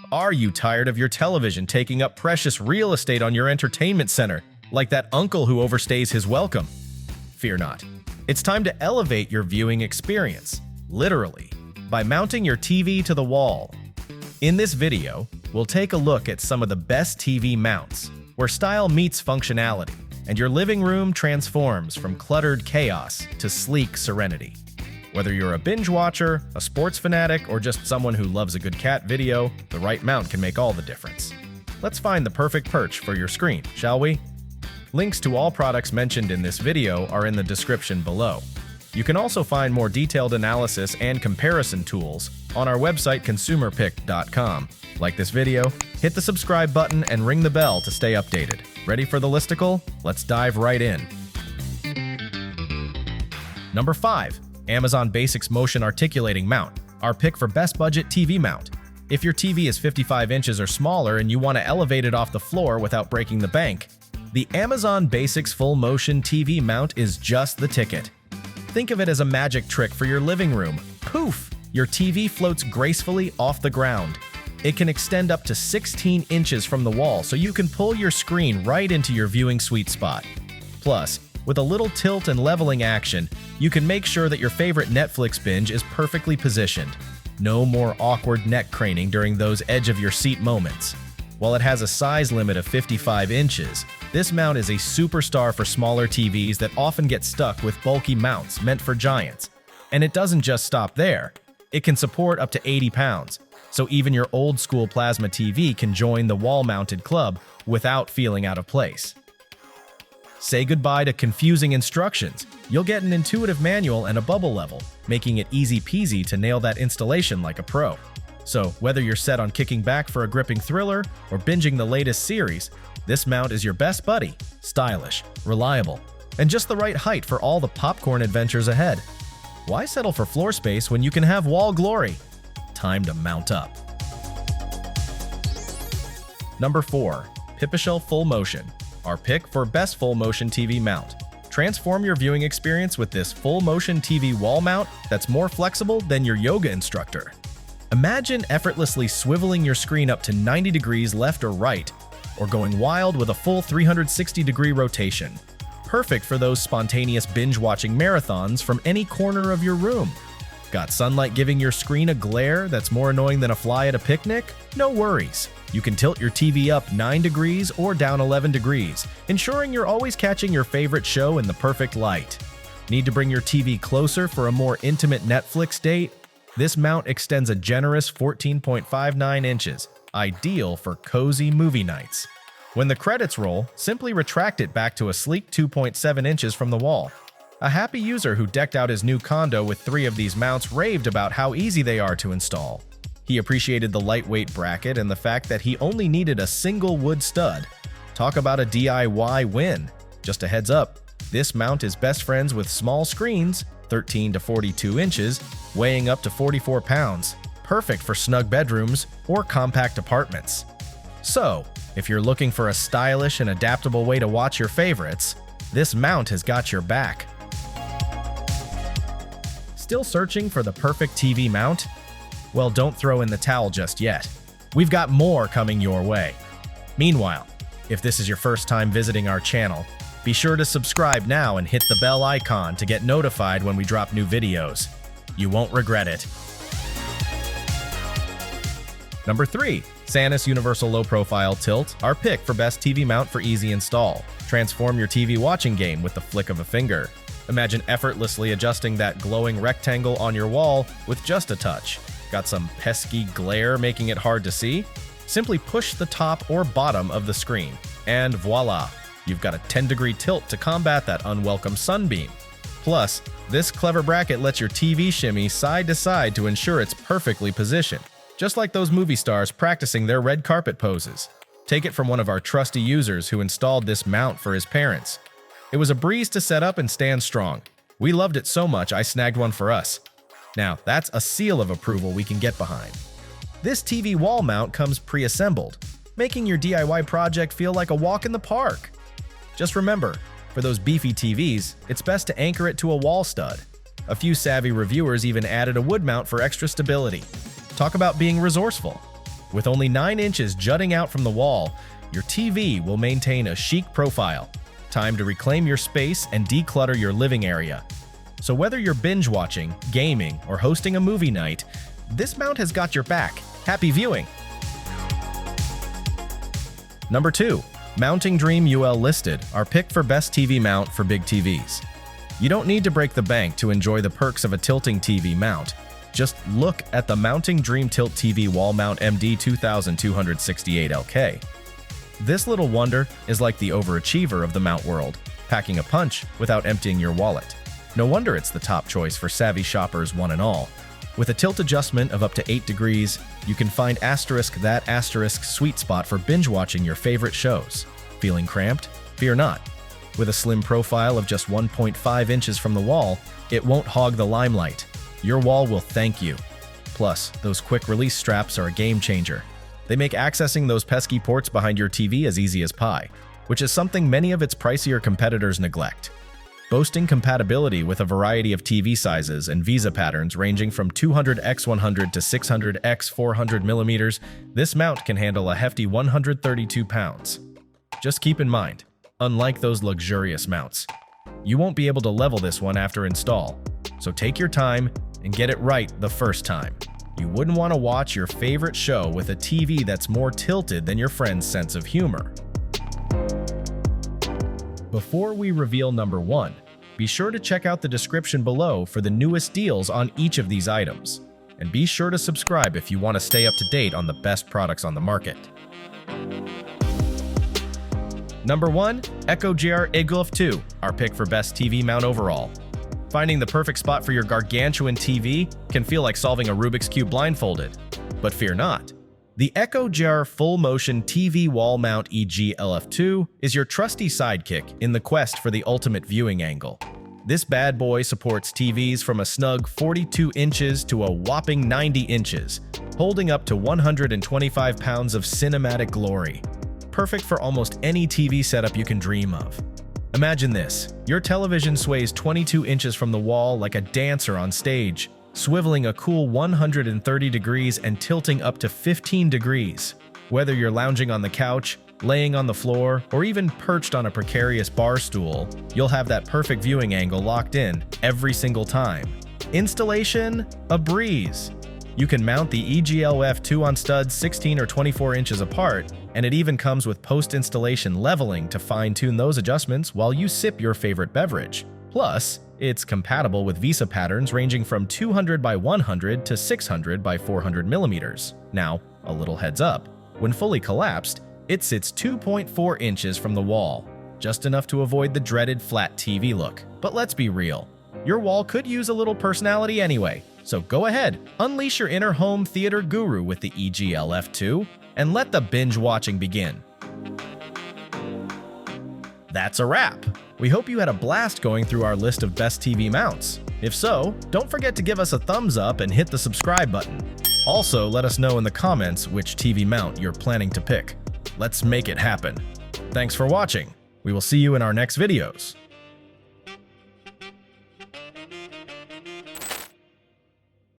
Are you tired of your television taking up precious real estate on your entertainment center, like that uncle who overstays his welcome? Fear not. It's time to elevate your viewing experience, literally, by mounting your TV to the wall. In this video, we'll take a look at some of the best TV mounts, where style meets functionality, and your living room transforms from cluttered chaos to sleek serenity. Whether you're a binge watcher, a sports fanatic, or just someone who loves a good cat video, the right mount can make all the difference. Let's find the perfect perch for your screen, shall we? Links to all products mentioned in this video are in the description below. You can also find more detailed analysis and comparison tools on our website consumerpick.com. Like this video, hit the subscribe button and ring the bell to stay updated. Ready for the listicle? Let's dive right in. Number 5. Amazon Basics Motion Articulating Mount, our pick for best budget TV mount. If your TV is 55 inches or smaller and you want to elevate it off the floor without breaking the bank, the Amazon Basics Full Motion TV mount is just the ticket. Think of it as a magic trick for your living room. Poof! Your TV floats gracefully off the ground. It can extend up to 16 inches from the wall, so you can pull your screen right into your viewing sweet spot. Plus, with a little tilt and leveling action, you can make sure that your favorite Netflix binge is perfectly positioned. No more awkward neck craning during those edge-of-your-seat moments. While it has a size limit of 55 inches, this mount is a superstar for smaller TVs that often get stuck with bulky mounts meant for giants. And it doesn't just stop there. It can support up to 80 pounds, so even your old-school plasma TV can join the wall-mounted club without feeling out of place. Say goodbye to confusing instructions. You'll get an intuitive manual and a bubble level, making it easy peasy to nail that installation like a pro. So, whether you're set on kicking back for a gripping thriller or binging the latest series, this mount is your best buddy, stylish, reliable, and just the right height for all the popcorn adventures ahead. Why settle for floor space when you can have wall glory? Time to mount up. Number 4. Pipishell Full Motion, our pick for best full motion TV mount. Transform your viewing experience with this full motion TV wall mount that's more flexible than your yoga instructor. Imagine effortlessly swiveling your screen up to 90 degrees left or right, or going wild with a full 360-degree rotation. Perfect for those spontaneous binge-watching marathons from any corner of your room. Got sunlight giving your screen a glare that's more annoying than a fly at a picnic? No worries. You can tilt your TV up 9 degrees or down 11 degrees, ensuring you're always catching your favorite show in the perfect light. Need to bring your TV closer for a more intimate Netflix date? This mount extends a generous 14.59 inches, ideal for cozy movie nights. When the credits roll, simply retract it back to a sleek 2.7 inches from the wall. A happy user who decked out his new condo with 3 of these mounts raved about how easy they are to install. He appreciated the lightweight bracket and the fact that he only needed a single wood stud. Talk about a DIY win. Just a heads up, this mount is best friends with small screens, 13 to 42 inches, weighing up to 44 pounds, perfect for snug bedrooms or compact apartments. So, if you're looking for a stylish and adaptable way to watch your favorites, this mount has got your back. Still searching for the perfect TV mount? Well, don't throw in the towel just yet. We've got more coming your way. Meanwhile, if this is your first time visiting our channel, be sure to subscribe now and hit the bell icon to get notified when we drop new videos. You won't regret it. Number 3. Sanus Universal Low Profile Tilt, our pick for best TV mount for easy install. Transform your TV watching game with the flick of a finger. Imagine effortlessly adjusting that glowing rectangle on your wall with just a touch. Got some pesky glare making it hard to see? Simply push the top or bottom of the screen, and voila! You've got a 10-degree tilt to combat that unwelcome sunbeam. Plus, this clever bracket lets your TV shimmy side to side to ensure it's perfectly positioned, just like those movie stars practicing their red carpet poses. Take it from one of our trusty users who installed this mount for his parents. It was a breeze to set up and stand strong. We loved it so much I snagged one for us. Now, that's a seal of approval we can get behind. This TV wall mount comes pre-assembled, making your DIY project feel like a walk in the park. Just remember, for those beefy TVs, it's best to anchor it to a wall stud. A few savvy reviewers even added a wood mount for extra stability. Talk about being resourceful. With only 9 inches jutting out from the wall, your TV will maintain a chic profile. Time to reclaim your space and declutter your living area. So whether you're binge watching, gaming, or hosting a movie night, this mount has got your back. Happy viewing! Number 2. Mounting Dream UL listed, our pick for best TV mount for big TVs. You don't need to break the bank to enjoy the perks of a tilting TV mount. Just look at the Mounting Dream Tilt TV Wall Mount MD 2268LK. This little wonder is like the overachiever of the mount world, packing a punch without emptying your wallet. No wonder it's the top choice for savvy shoppers one and all. With a tilt adjustment of up to 8 degrees, you can find that sweet spot for binge watching your favorite shows. Feeling cramped? Fear not. With a slim profile of just 1.5 inches from the wall, it won't hog the limelight. Your wall will thank you. Plus, those quick release straps are a game changer. They make accessing those pesky ports behind your TV as easy as pie, which is something many of its pricier competitors neglect. Boasting compatibility with a variety of TV sizes and visa patterns ranging from 200x100 to 600x400mm, this mount can handle a hefty 132 pounds. Just keep in mind, unlike those luxurious mounts, you won't be able to level this one after install, so take your time and get it right the first time. You wouldn't want to watch your favorite show with a TV that's more tilted than your friend's sense of humor. Before we reveal number 1, be sure to check out the description below for the newest deals on each of these items. And be sure to subscribe if you want to stay up to date on the best products on the market. Number 1. Echogear Igloof 2, our pick for best TV mount overall. Finding the perfect spot for your gargantuan TV can feel like solving a Rubik's Cube blindfolded. But fear not. The Echogear Full Motion TV Wall Mount EG-LF2 is your trusty sidekick in the quest for the ultimate viewing angle. This bad boy supports TVs from a snug 42 inches to a whopping 90 inches, holding up to 125 pounds of cinematic glory. Perfect for almost any TV setup you can dream of. Imagine this, your television sways 22 inches from the wall like a dancer on stage, swiveling a cool 130 degrees and tilting up to 15 degrees. Whether you're lounging on the couch, laying on the floor, or even perched on a precarious bar stool, you'll have that perfect viewing angle locked in every single time. Installation? A breeze. You can mount the EG-LF2 on studs 16 or 24 inches apart, and it even comes with post-installation leveling to fine-tune those adjustments while you sip your favorite beverage. Plus, it's compatible with visa patterns ranging from 200 by 100 to 600 by 400 millimeters. Now, a little heads up, when fully collapsed, it sits 2.4 inches from the wall, just enough to avoid the dreaded flat TV look. But let's be real, your wall could use a little personality anyway, so go ahead, unleash your inner home theater guru with the EG-LF2, and let the binge watching begin. That's a wrap! We hope you had a blast going through our list of best TV mounts. If so, don't forget to give us a thumbs up and hit the subscribe button. Also, let us know in the comments which TV mount you're planning to pick. Let's make it happen. Thanks for watching. We will see you in our next videos.